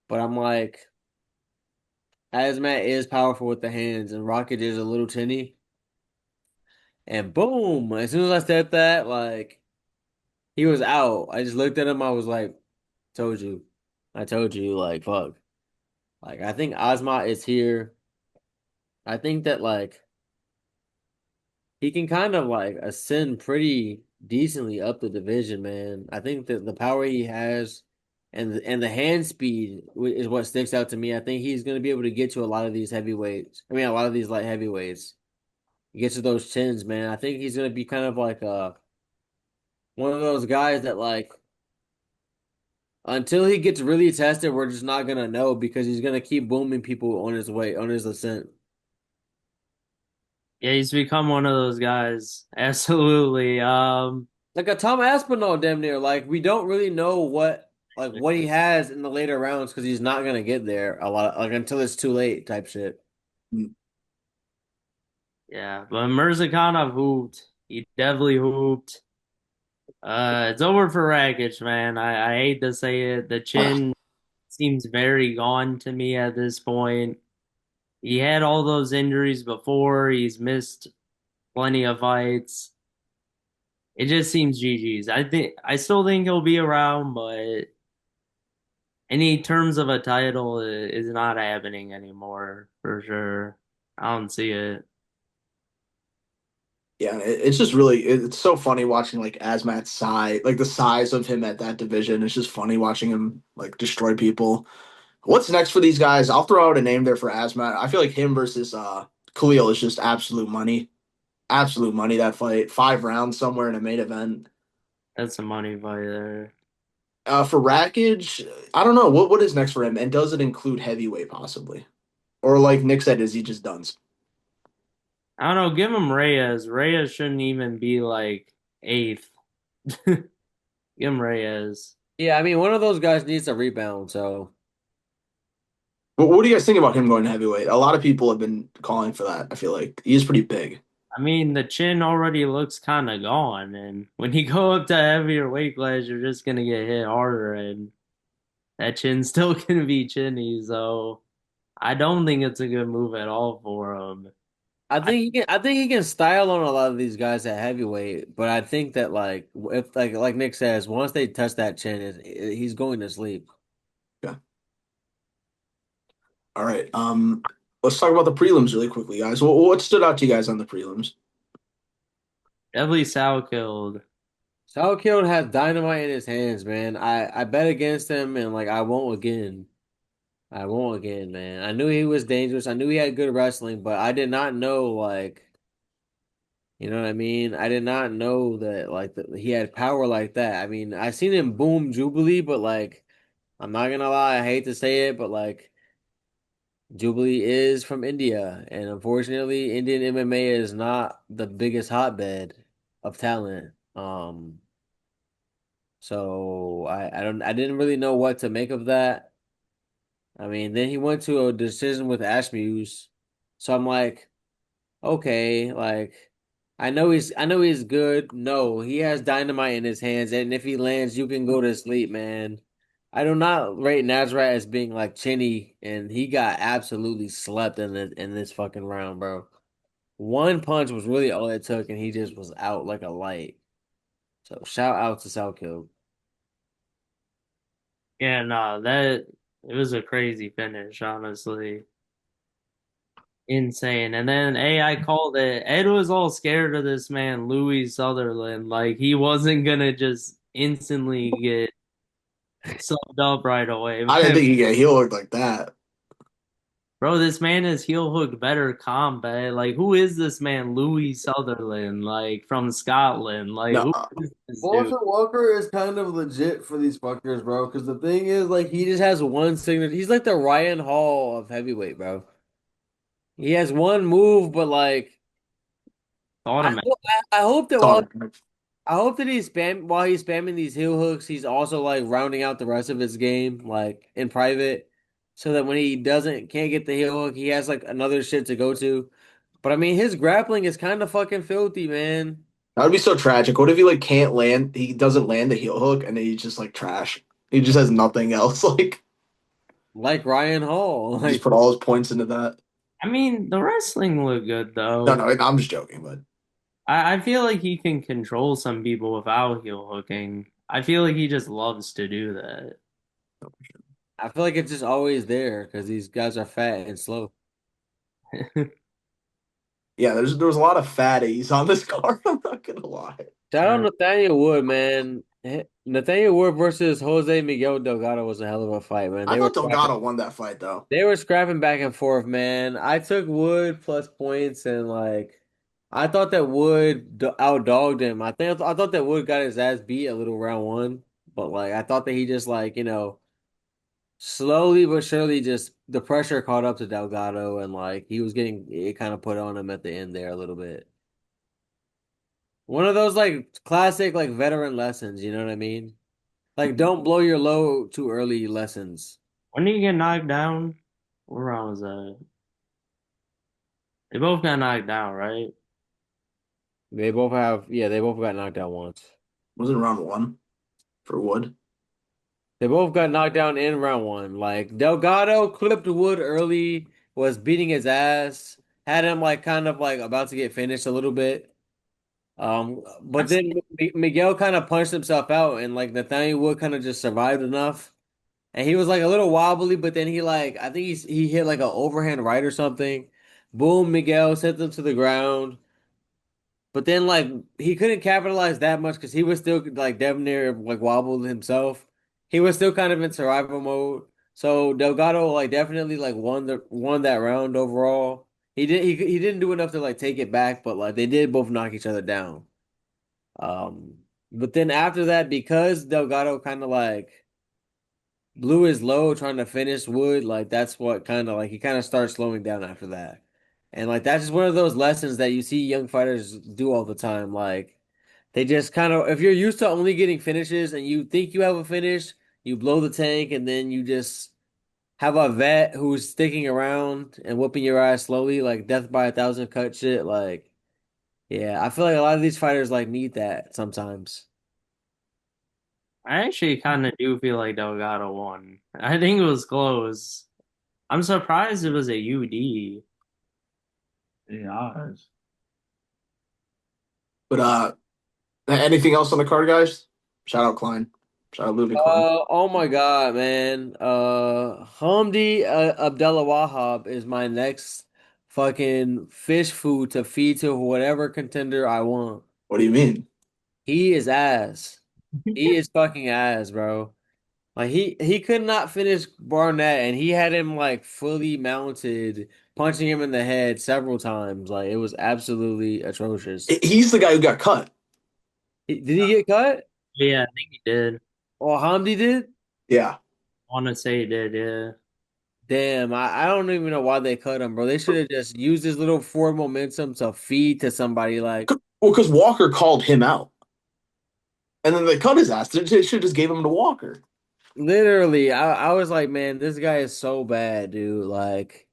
but I'm like Azmat is powerful with the hands and Rocket is a little chinny, and boom! As soon as I said that, like he was out. I just looked at him. I was like, "Told you, I told you." Like fuck. Like I think Ozma is here. I think that like he can kind of like ascend pretty decently up the division, man. I think that the power he has and the hand speed is what sticks out to me. I think he's going to be able to get to a lot of these heavyweights. I mean, a lot of these light heavyweights. Get to those chins, man. I think he's going to be kind of like one of those guys that like until he gets really tested, we're just not going to know because he's going to keep booming people on his way, on his ascent. Yeah, he's become one of those guys. Absolutely. Like a Tom Aspinall damn near. Like we don't really know what he has in the later rounds because he's not gonna get there a lot like until it's too late type shit. Yeah, but Mirzakhanov hooped. He definitely hooped. It's over for Rakic, man. I hate to say it. The chin seems very gone to me at this point. He had all those injuries before. He's missed plenty of fights. It just seems GG's. I still think he'll be around, but any terms of a title is not happening anymore for sure. I don't see it. Yeah, it's just really it's so funny watching like Asmat's size, like the size of him at that division. It's just funny watching him like destroy people. What's next for these guys? I'll throw out a name there for Asmat. I feel like him versus Khalil is just absolute money. Absolute money that fight. 5 rounds somewhere in a main event. That's some money fight there. For Rakic, I don't know what is next for him, and does it include heavyweight possibly, or like Nick said, is he just done? I don't know. Give him Reyes. Reyes shouldn't even be like eighth. Give him Reyes. Yeah, I mean one of those guys needs a rebound, so What do you guys think about him going heavyweight? A lot of people have been calling for that. I feel like he is pretty big. I mean, the chin already looks kind of gone, and when you go up to heavier weight class, you're just gonna get hit harder, and that chin's still gonna be chinny. So I don't think it's a good move at all for him. I think he can style on a lot of these guys at heavyweight, but I think that like if like Nick says, once they touch that chin, he's going to sleep. Yeah. All right. Let's talk about the prelims really quickly, guys. What stood out to you guys on the prelims? Definitely Sal killed. Salkeld has dynamite in his hands, man. I bet against him and like I won't again. I won't again, man. I knew he was dangerous. I knew he had good wrestling, but I did not know like, you know what I mean? I did not know that like he had power like that. I mean, I seen him boom Jubilee, but like I'm not gonna lie, I hate to say it, but like Jubilee is from India, and unfortunately, Indian MMA is not the biggest hotbed of talent. So I didn't really know what to make of that. I mean, then he went to a decision with Ashmuse. So I'm like, okay, like I know he's good. No, he has dynamite in his hands, and if he lands, you can go to sleep, man. I do not rate Nazareth as being like chinny, and he got absolutely slept in this fucking round, bro. One punch was really all it took, and he just was out like a light. So shout out to Southkill. Yeah, no, that it was a crazy finish, honestly. Insane. And then AI called it. Ed was all scared of this man, Louis Sutherland. Like he wasn't gonna just instantly get subbed up right away. I didn't think he looked like that. Bro, this man is heel hooked better combat. Like, who is this man, Louis Sutherland? Like from Scotland. Like, No, who is this dude? Walter Walker is kind of legit for these fuckers, bro. Because the thing is, like, he just has one signature. He's like the Ryan Hall of heavyweight, bro. He has one move, but like, I Automatic. I hope that sorry. I hope that while he's spamming these heel hooks, he's also like rounding out the rest of his game, like in private, so that when he can't get the heel hook, he has like another shit to go to. But I mean, his grappling is kind of fucking filthy, man. That would be so tragic. What if he like can't land? He doesn't land the heel hook, and then he's just like trash. He just has nothing else. Like Like Ryan Hall, he just like. put all his points into that. I mean, the wrestling looked good No, though. no, I'm just joking, but I feel like he can control some people without heel hooking. I feel like he just loves to do that. I feel like it's just always there because these guys are fat and slow. Yeah, there was a lot of fatties on this card. I'm not gonna lie. Shout out Uh, Nathaniel Wood, man. Nathaniel Wood versus Jose Miguel Delgado was a hell of a fight, man. I thought Delgado won that fight though. They were scrapping back and forth, man. I took Wood plus points and like I thought that Wood outdogged him. I thought that Wood got his ass beat a little round one, but like I thought that he just like, slowly but surely just the pressure caught up to Delgado and like he was getting it kind of put on him at the end there a little bit. One of those like classic like veteran lessons, you know what I mean? Like don't blow your load too early lessons. when did you get knocked down? What round was that? They both got knocked down, right? They both got knocked out once. Was it round one for Wood? They both got knocked down in round one. Like Delgado clipped Wood early, was beating his ass, had him like kind of like about to get finished a little bit. But That's then Miguel kind of punched himself out, and like Nathaniel Wood kind of just survived enough. And he was like a little wobbly, but then he like I think he hit like an overhand right or something. Boom, Miguel sent them to the ground. But then like he couldn't capitalize that much because he was still like damn near like wobbled himself. He was still kind of in survival mode. So Delgado like definitely like won that round overall. He didn't do enough to like take it back, but like they did both knock each other down. Um, but then after that, because Delgado kind of like blew his load trying to finish Wood, like that's what kind of like he kind of starts slowing down after that. And like that's just one of those lessons that you see young fighters do all the time. Like they just kind of if you're used to only getting finishes and you think you have a finish, you blow the tank and then you just have a vet who's sticking around and whooping your ass slowly, like death by a thousand cut shit. Like, yeah, I feel like a lot of these fighters like need that sometimes. I actually kind of do feel like Delgado won. I think it was close. I'm surprised it was a UD. Yeah. But anything else on the card, guys? Shout out Klein. Shout out Ludwig Klein. Oh my God, man. Hamdi Abdullah Wahab is my next fucking fish food to feed to whatever contender I want. What do you mean? He is ass. He is fucking ass, bro. Like he could not finish Barnett and he had him like fully mounted, punching him in the head several times. Like it was absolutely atrocious. He's the guy who got cut. Did he get cut? Yeah, I think he did. Or Hamdi did? Yeah. I want to say he did, yeah. Damn, I don't even know why they cut him, bro. They should have just used his little forward momentum to feed to somebody like Well, because Walker called him out, and then they cut his ass. They should have just gave him to Walker. literally. I was like, man, this guy is so bad, dude. Like,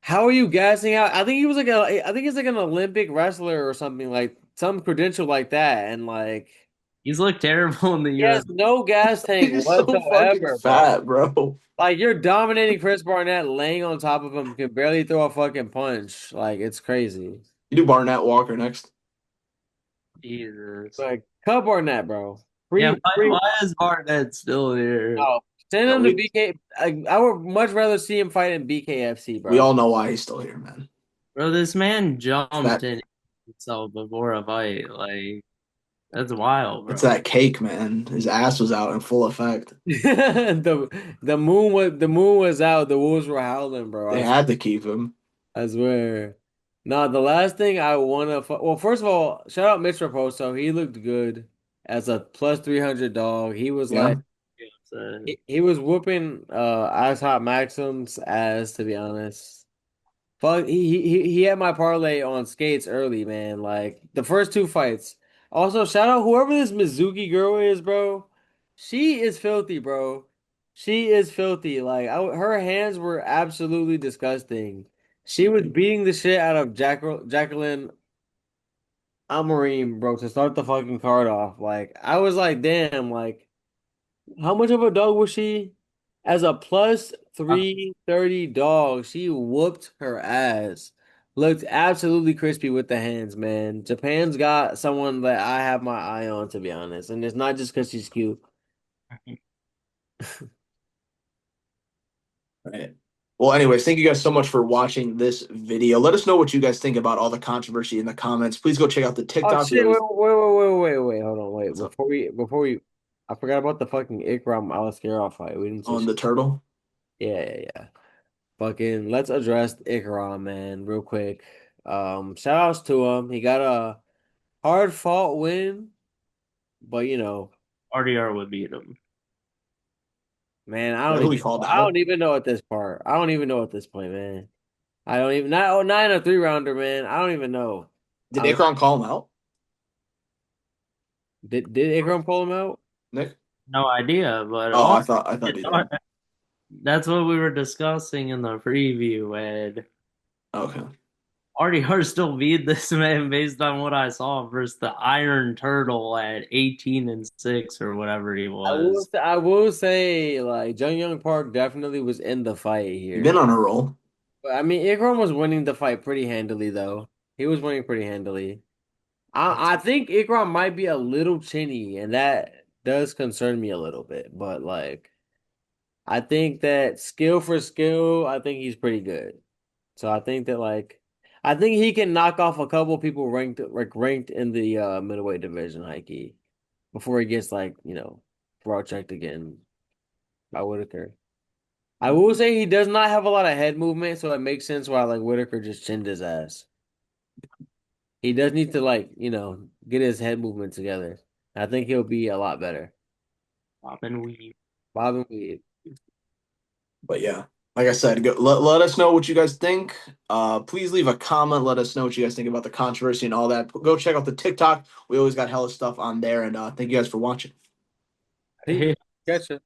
how are you gassing out? I think he's like an Olympic wrestler or something like some credential like that, and like He's looked terrible in the he has UFC. no gas tank He's so fucking whatsoever, bro. fat, bro. Like you're dominating Chris Barnett, laying on top of him, can barely throw a fucking punch. Like it's crazy. You do Barnett Walker next. Jesus. Like cut Barnett, bro. Yeah, Free, free. why is Barnett still here? Oh, send No, him to we BK. I would much rather see him fight in BKFC, we bro. all know why he's still here, man. Bro, this man It's jumped that in himself before a fight. Like, that's wild, it's bro. that cake, man. His ass was out in full effect. The moon was out. The wolves were howling, bro. They had to keep him. I swear. No, the last thing I wanna well, first of all, shout out Mitch Raposo. He looked good as a plus 300 dog. He was like Yeah. So, he was whooping Ice Hot Maxim's ass, to be honest. Fuck, he had my parlay on skates early, man. Like the first two fights. Also, shout out whoever this Mizuki girl is, bro. She is filthy, bro. She is filthy. Like her hands were absolutely disgusting. She was beating the shit out of Jacqueline Amorim, bro, to start the fucking card off. Like I was like, damn, like. How much of a dog was she? As a plus 330 dog, she whooped her ass. Looked absolutely crispy with the hands, man. Japan's got someone that I have my eye on, to be honest. And it's not just because she's cute. Right. Well, anyways, thank you guys so much for watching this video. Let us know what you guys think about all the controversy in the comments. Please go check out the Oh TikTok. We shit! Wait, always wait, wait, wait, wait, wait. Hold on, wait. what's up I forgot about the fucking Ikram Alaskara fight. We didn't say on shit. the turtle. Yeah, yeah, yeah. Fucking, let's address Ikram, man, real quick. Shout outs to him. He got a hard fought win, but RDR would beat him. man, That who he called I don't out. even know at this part. I don't even know at this point, man. I don't even not in a 3 rounder, man. I don't even know. Did I, Akron call him out, did Ikram pull him out? Nick? No idea, but Oh, I thought he did. that's what we were discussing in the preview, and Okay. RDR still beat this man based on what I saw versus the Iron Turtle at 18-6 or whatever he was. I will say, like, Jung Young Park definitely was in the fight You've been here. on a roll. But I mean, Ikram was winning the fight pretty handily, though. He was winning pretty handily. I think Ikram might be a little chinny, and that does concern me a little bit. But like, I think that skill for skill, I think he's pretty good. So I think that I think he can knock off a couple people ranked in the middleweight division, high key, before he gets throat checked again by Whitaker. I will say he does not have a lot of head movement, so it makes sense why like Whitaker just chinned his ass. He does need to get his head movement together. I think he'll be a lot better. Pop and weave. Bob and Weed. But yeah, like I said, let us know what you guys think. Please leave a comment. Let us know what you guys think about the controversy and all that. Go check out the TikTok. We always got hella stuff on there. And thank you guys for watching. Peace. Catch ya.